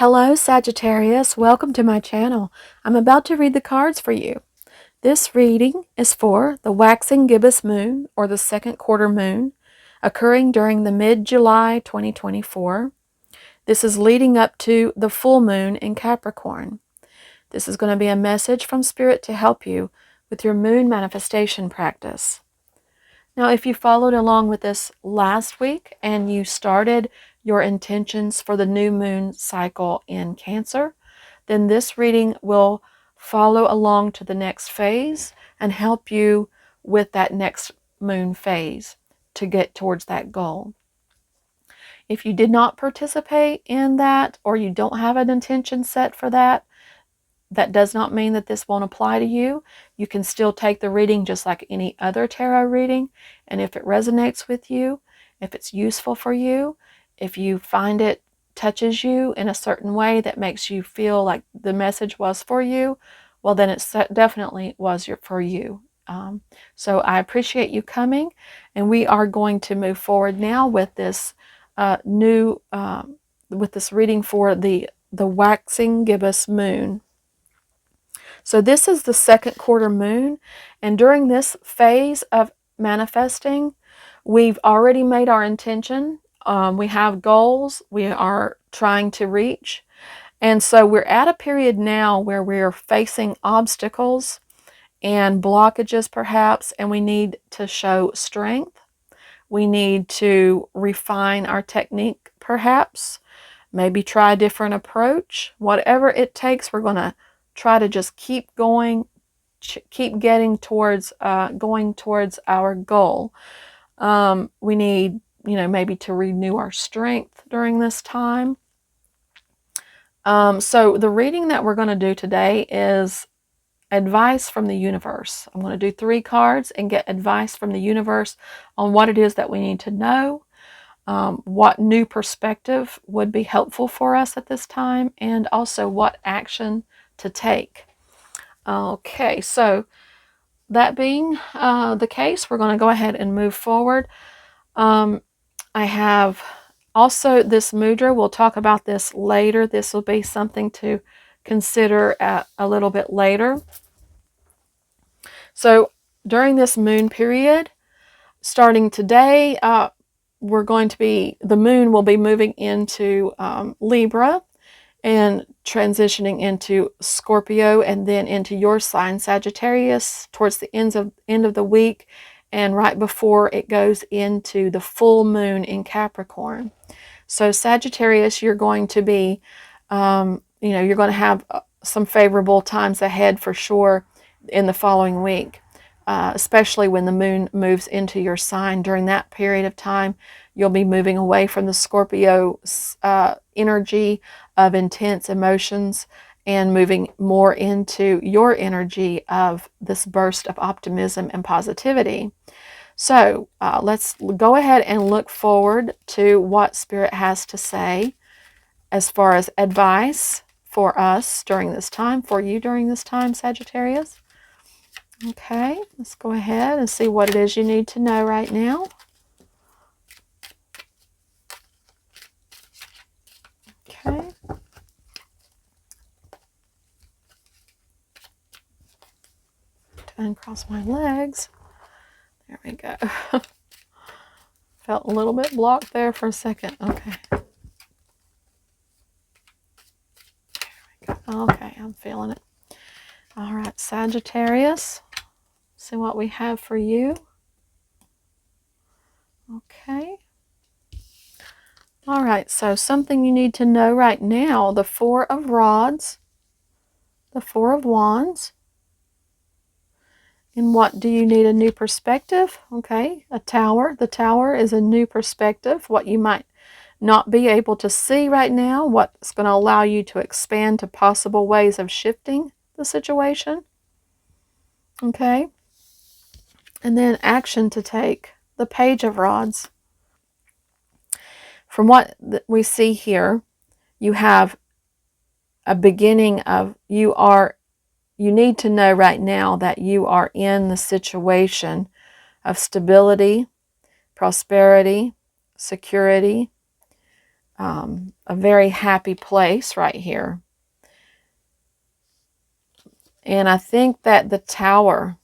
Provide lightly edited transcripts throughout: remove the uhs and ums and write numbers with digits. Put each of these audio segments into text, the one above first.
Hello Sagittarius, welcome to my channel. I'm about to read the cards for you. This reading is for the waxing gibbous moon, or the second quarter moon, occurring during the mid-July 2024. This is leading up to the full moon in Capricorn. This is going to be a message from Spirit to help you with your moon manifestation practice. Now, if you followed along with this last week and you started your intentions for the new moon cycle in Cancer, then this reading will follow along to the next phase and help you with that next moon phase to get towards that goal. If you did not participate in that, or you don't have an intention set for that, that does not mean that this won't apply to you. You can still take the reading just like any other tarot reading, and if it resonates with you, if it's useful for you, if you find it touches you in a certain way that makes you feel like the message was for you, well, then it definitely was for you. So I appreciate you coming, and we are going to move forward now with this with this reading for the waxing gibbous moon. So this is the second quarter moon, and during this phase of manifesting, we've already made our intention. We have goals we are trying to reach, and so we're at a period now where we're facing obstacles and blockages perhaps, and we need to show strength. We need to refine our technique perhaps, maybe try a different approach. Whatever it takes, we're going to try to just keep going, keep getting towards going towards our goal. We need, maybe to renew our strength during this time. So the reading that we're going to do today is advice from the universe. I'm going to do 3 cards and get advice from the universe on what it is that we need to know, what new perspective would be helpful for us at this time, and also what action to take. Okay, so that being the case, we're going to go ahead and move forward. I have also this mudra. We'll talk about this later. This will be something to consider a little bit later. So during this moon period, starting today, the moon will be moving into Libra and transitioning into Scorpio, and then into your sign, Sagittarius, towards the end of the week, and right before it goes into the full moon in Capricorn. So Sagittarius, you're going to be, you're going to have some favorable times ahead for sure in the following week, especially when the moon moves into your sign. During that period of time, you'll be moving away from the Scorpio energy of intense emotions and moving more into your energy of this burst of optimism and positivity. So let's go ahead and look forward to what Spirit has to say as far as advice for us during this time, for you during this time, Sagittarius. Okay, let's go ahead and see what it is you need to know right now. Okay. To uncross my legs. There we go. Felt a little bit blocked there for a second. Okay. There we go. Okay, I'm feeling it. All right, Sagittarius. See what we have for you. Okay. All right, so something you need to know right now, the 4 of Rods, the 4 of Wands. And what do you need? A new perspective? Okay, a Tower. The Tower is a new perspective, what you might not be able to see right now, what's going to allow you to expand to possible ways of shifting the situation. Okay. And then action to take, the Page of Rods. From what we see here, you have a beginning of, you need to know right now that you are in the situation of stability, prosperity, security, a very happy place right here. And I think that the Tower,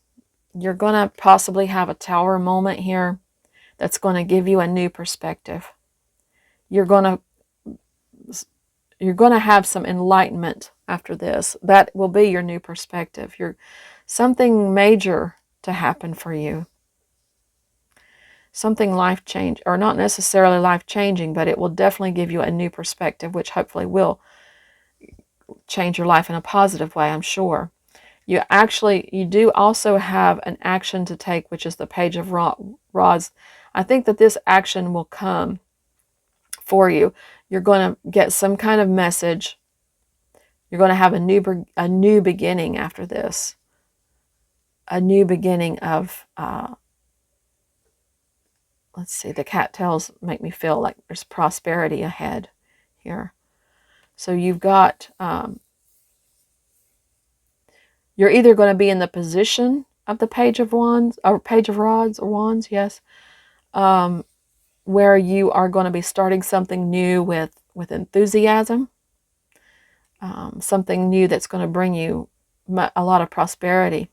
you're going to possibly have a Tower moment here that's going to give you a new perspective. You're going to have some enlightenment after this. That will be your new perspective. Something major to happen for you. Something life-changing, or not necessarily life-changing, but it will definitely give you a new perspective, which hopefully will change your life in a positive way, I'm sure. You do also have an action to take, which is the Page of Rods. I think that this action will come for you. You're going to get some kind of message. You're going to have a new beginning after this. A new beginning of, let's see, the cattails make me feel like there's prosperity ahead here. So you've got, you're either going to be in the position of the Page of Wands, or Page of Rods, or Wands, yes, where you are going to be starting something new with enthusiasm, something new that's going to bring you a lot of prosperity,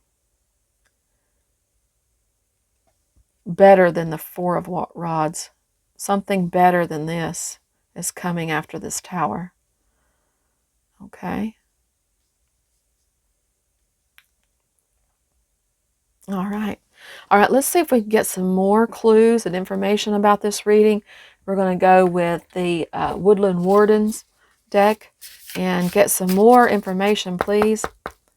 better than the Four of Rods. Something better than this is coming after this Tower. Okay. All right. All right, let's see if we can get some more clues and information about this reading. We're going to go with the Woodland Wardens deck and get some more information, please.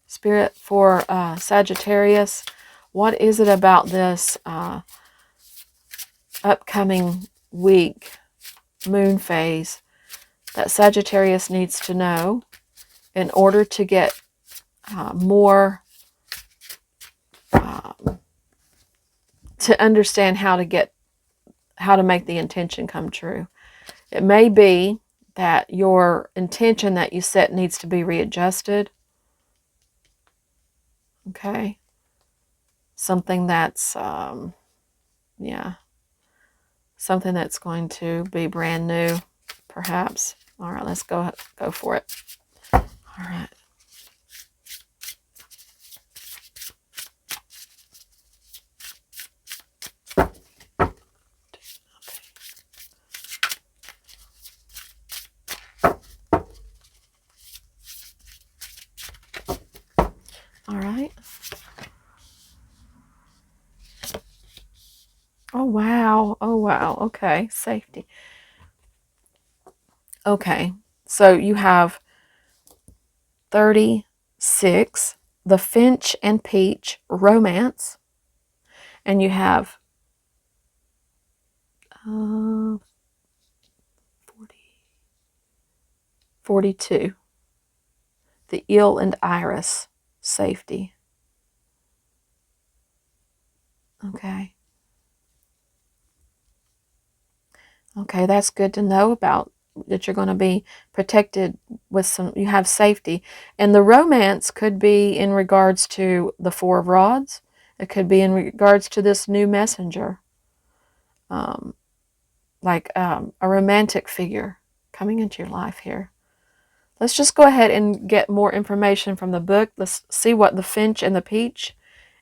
Spirit, for Sagittarius. What is it about this upcoming week, moon phase, that Sagittarius needs to know in order to get more, to understand how to make the intention come true? It may be that your intention that you set needs to be readjusted. Okay. Something that's, yeah, something that's going to be brand new, perhaps. All right, let's go for it. All right. All right. Oh, wow. Oh, wow. Okay. Safety. Okay. So you have 36, the Finch and Peach romance, and you have 42, the Eel and Iris, safety. Okay. Okay, that's good to know about, that you're going to be protected with some, you have safety. And the romance could be in regards to the Four of Rods. It could be in regards to this new messenger. Like a romantic figure coming into your life here. Let's just go ahead and get more information from the book. Let's see what the Finch and the Peach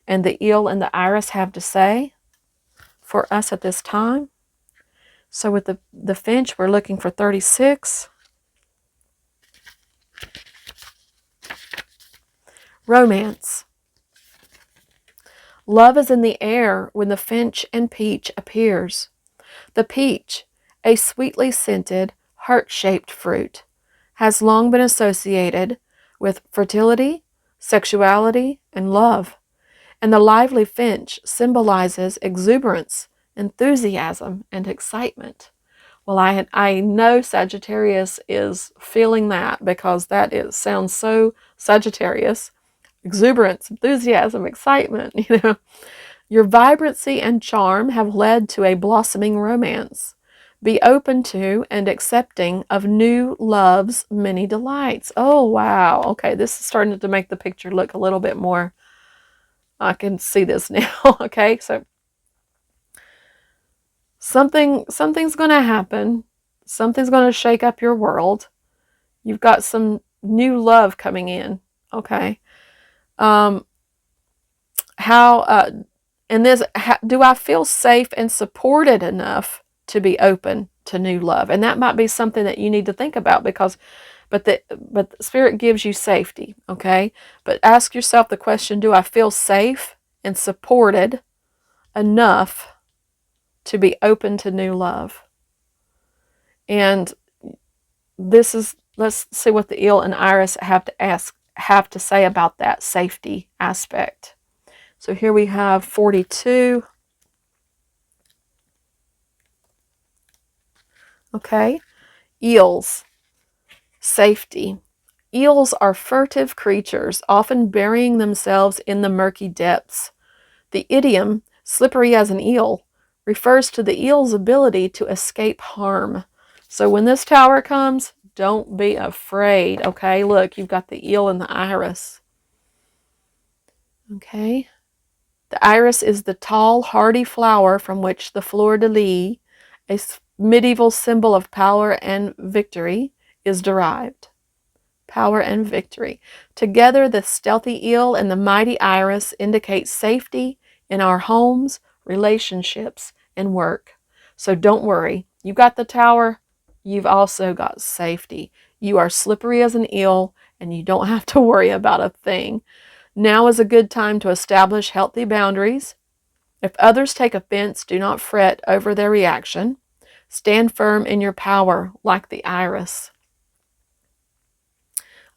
and the Eel and the Iris have to say for us at this time. So with the Finch, we're looking for 36. Romance. Love is in the air when the Finch and Peach appears. The peach, a sweetly scented, heart-shaped fruit, has long been associated with fertility, sexuality, and love, and the lively finch symbolizes exuberance, enthusiasm, and excitement. Well, I know Sagittarius is feeling that, because sounds so Sagittarius. Exuberance, enthusiasm, excitement, you know. Your vibrancy and charm have led to a blossoming romance. Be open to and accepting of new love's many delights. Oh, wow. Okay, this is starting to make the picture look a little bit more, I can see this now. Okay, so something's going to happen. Something's going to shake up your world. You've got some new love coming in. Okay. Do I feel safe and supported enough to be open to new love? And that might be something that you need to think about, because but the Spirit gives you safety, okay? But ask yourself the question, do I feel safe and supported enough to be open to new love? And let's see what the eel and iris have to say about that safety aspect. So here we have 42. Okay. Eels. Safety. Eels are furtive creatures, often burying themselves in the murky depths. The idiom, slippery as an eel, refers to the eel's ability to escape harm. So when this tower comes, don't be afraid, okay? Look, you've got the eel and the iris. Okay? The iris is the tall, hardy flower from which the fleur-de-lis, a medieval symbol of power and victory, is derived. Power and victory. Together, the stealthy eel and the mighty iris indicate safety in our homes, relationships, and work. So don't worry. You've got the tower. You've also got safety. You are slippery as an eel, and you don't have to worry about a thing. Now is a good time to establish healthy boundaries. If others take offense, do not fret over their reaction. Stand firm in your power like the iris.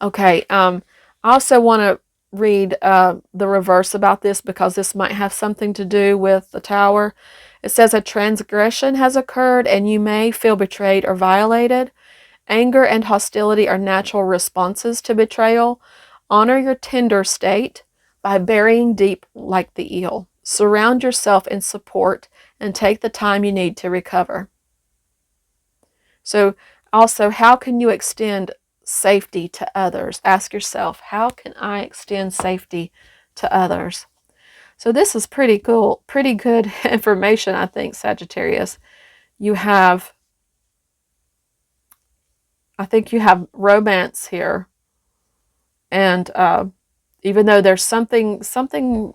Okay, I also want to read the reverse about this, because this might have something to do with the tower. It says, a transgression has occurred and you may feel betrayed or violated. Anger and hostility are natural responses to betrayal. Honor your tender state by burying deep like the eel. Surround yourself in support and take the time you need to recover. So also, how can you extend safety to others? Ask yourself, how can I extend safety to others? So this is pretty cool, pretty good information, I think, Sagittarius. I think you have romance here. And even though there's something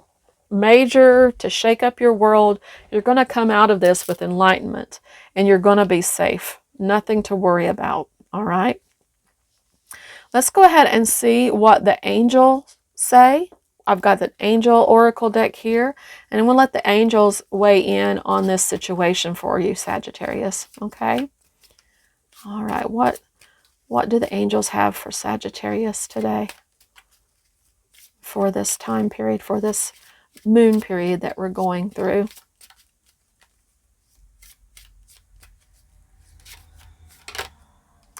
major to shake up your world, you're going to come out of this with enlightenment, and you're going to be safe. Nothing to worry about, all right? Let's go ahead and see what the angels say. I've got the angel oracle deck here, and I'm going to let the angels weigh in on this situation for you, Sagittarius, okay? All right, what do the angels have for Sagittarius today? For this time period, for this moon period that we're going through.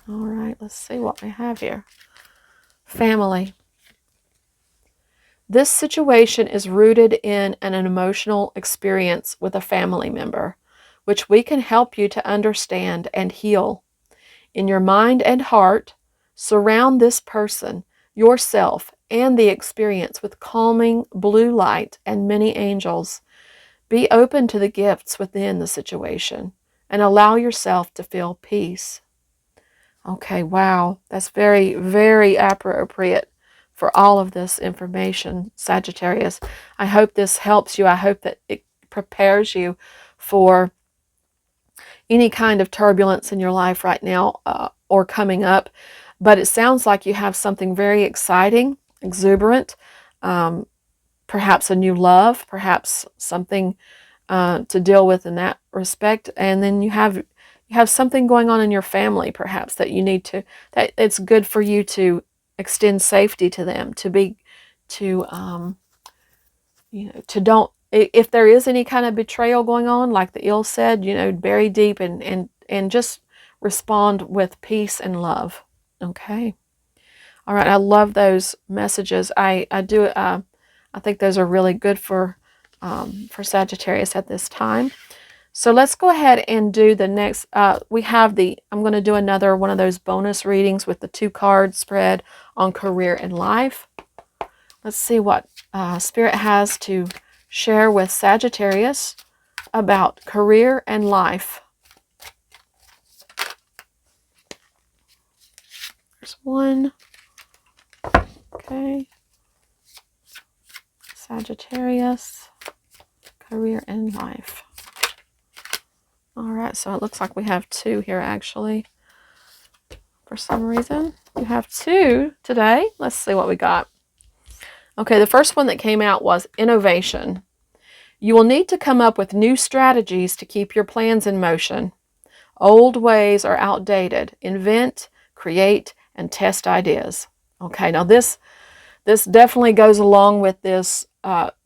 All right, let's see what we have here. Family. This situation is rooted in an emotional experience with a family member, which we can help you to understand and heal. In your mind and heart, surround this person, yourself, and the experience with calming blue light and many angels. Be open to the gifts within the situation and allow yourself to feel peace. Okay, wow, that's very, very appropriate for all of this information, Sagittarius. I hope this helps you. I hope that it prepares you for any kind of turbulence in your life right now or coming up. But it sounds like you have something very exciting, exuberant, perhaps a new love, perhaps something to deal with in that respect. And then you have something going on in your family, perhaps, that you need to, that it's good for you to extend safety to them, don't, if there is any kind of betrayal going on, like the eel said, bury deep and just respond with peace and love. Okay. All right. I love those messages. I think those are really good for Sagittarius at this time. So let's go ahead and do the next. I'm going to do another one of those bonus readings with the 2-card spread on career and life. Let's see what Spirit has to share with Sagittarius about career and life. There's one. Okay. Sagittarius, career and life. All right, so it looks like we have two here actually. For some reason, we have two today. Let's see what we got. Okay, the first one that came out was innovation. You will need to come up with new strategies to keep your plans in motion. Old ways are outdated. Invent, create, and test ideas. Okay, now this definitely goes along with this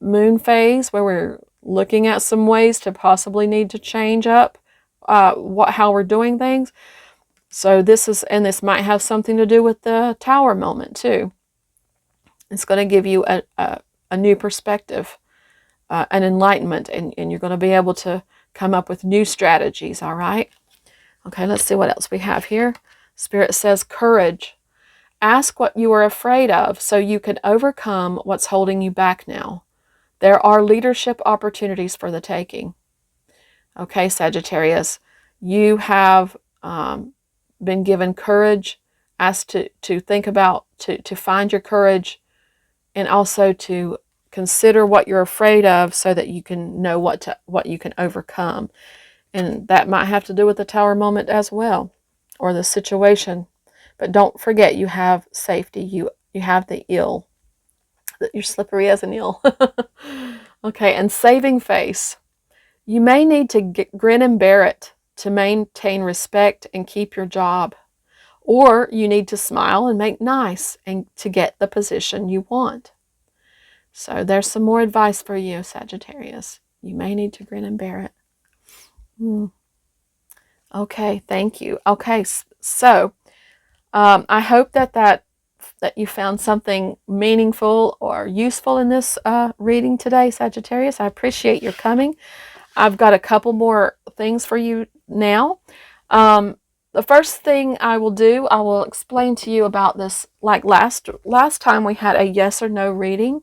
moon phase where we're looking at some ways to possibly need to change up how we're doing things. So this might have something to do with the Tower moment too. It's going to give you a new perspective, an enlightenment, and you're going to be able to come up with new strategies, all right? Okay, let's see what else we have here. Spirit says courage. Ask what you are afraid of so you can overcome what's holding you back now. There are leadership opportunities for the taking. Okay, Sagittarius, you have been given courage, asked to think about, to find your courage, and also to consider what you're afraid of so that you can know what you can overcome. And that might have to do with the Tower moment as well, or the situation. But don't forget, you have safety. You have the eel. You're slippery as an eel. Okay, and saving face. You may need to grin and bear it to maintain respect and keep your job. Or you need to smile and make nice and to get the position you want. So there's some more advice for you, Sagittarius. You may need to grin and bear it. Okay, thank you. Okay, so I hope that you found something meaningful or useful in this reading today, Sagittarius. I appreciate your coming. I've got a couple more things for you now. The first thing I will explain to you about this. Like last time we had a yes or no reading.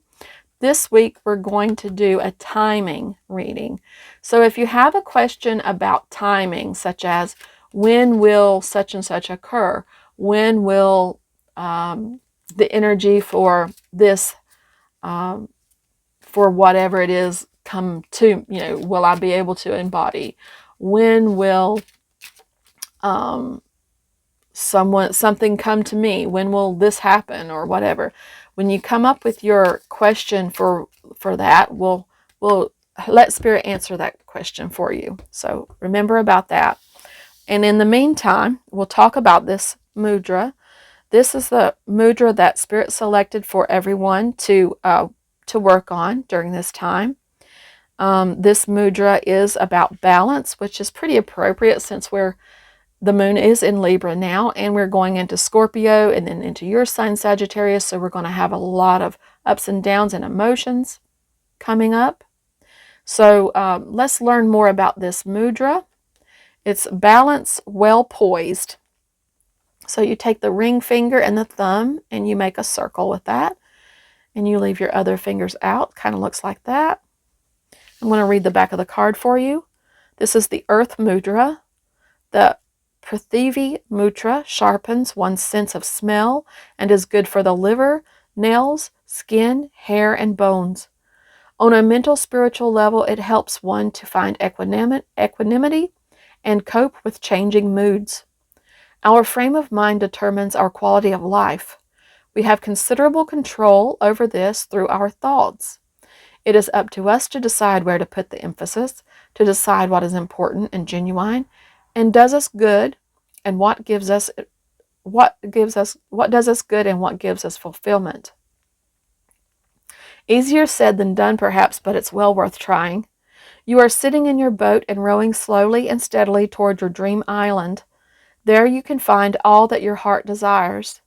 This week we're going to do a timing reading. So if you have a question about timing, such as when will such and such occur, when will the energy for this, for whatever it is, come to, will I be able to embody? When will something come to me? When will this happen, or whatever? When you come up with your question for that, we'll let Spirit answer that question for you. So remember about that. And in the meantime, we'll talk about this mudra. This is the mudra that Spirit selected for everyone to work on during this time. This mudra is about balance, which is pretty appropriate since the moon is in Libra now, and we're going into Scorpio and then into your sign, Sagittarius. So we're going to have a lot of ups and downs and emotions coming up. So let's learn more about this mudra. It's balance, well poised. So you take the ring finger and the thumb and you make a circle with that. And you leave your other fingers out. Kind of looks like that. I'm going to read the back of the card for you. This is the Earth Mudra. The Prithvi Mudra sharpens one's sense of smell and is good for the liver, nails, skin, hair, and bones. On a mental spiritual level, it helps one to find equanimity and cope with changing moods. Our frame of mind determines our quality of life. We have considerable control over this through our thoughts. It is up to us to decide where to put the emphasis, to decide what is important and genuine, and does us good, and what does us good, and what gives us fulfillment. Easier said than done, perhaps, but it's well worth trying. You are sitting in your boat and rowing slowly and steadily toward your dream island. There you can find all that your heart desires.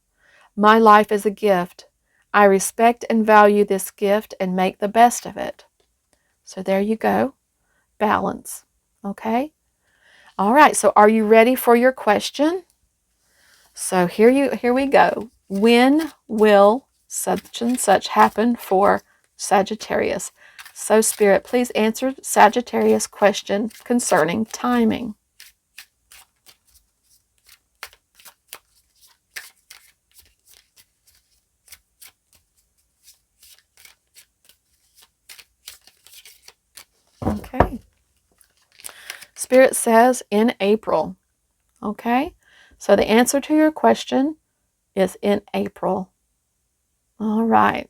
My life is a gift. I respect and value this gift and make the best of it. So there you go. Balance. Okay? All right, so are you ready for your question? So here we go. When will such and such happen for Sagittarius? So Spirit, please answer Sagittarius' question concerning timing. Okay. Spirit says in April. Okay. So the answer to your question is in April. All right.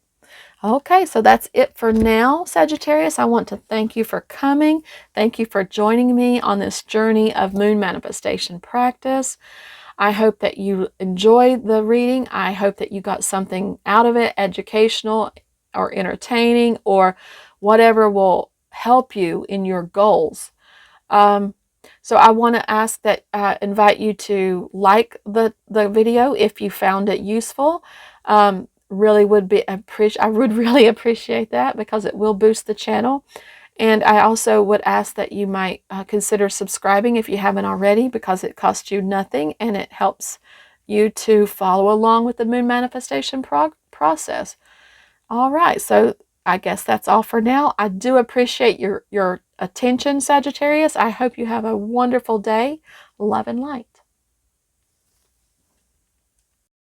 Okay, so that's it for now, Sagittarius. I want to thank you for coming. Thank you for joining me on this journey of moon manifestation practice. I hope that you enjoyed the reading. I hope that you got something out of it, educational or entertaining, or whatever will help you in your goals. So I want to ask that, invite you to like the video if you found it useful. Really would be I would really appreciate that, because it will boost the channel. And I also would ask that you might consider subscribing if you haven't already, because it costs you nothing and it helps you to follow along with the moon manifestation process. All right, so I guess that's all for now. I do appreciate your attention, Sagittarius. I hope you have a wonderful day. Love and light.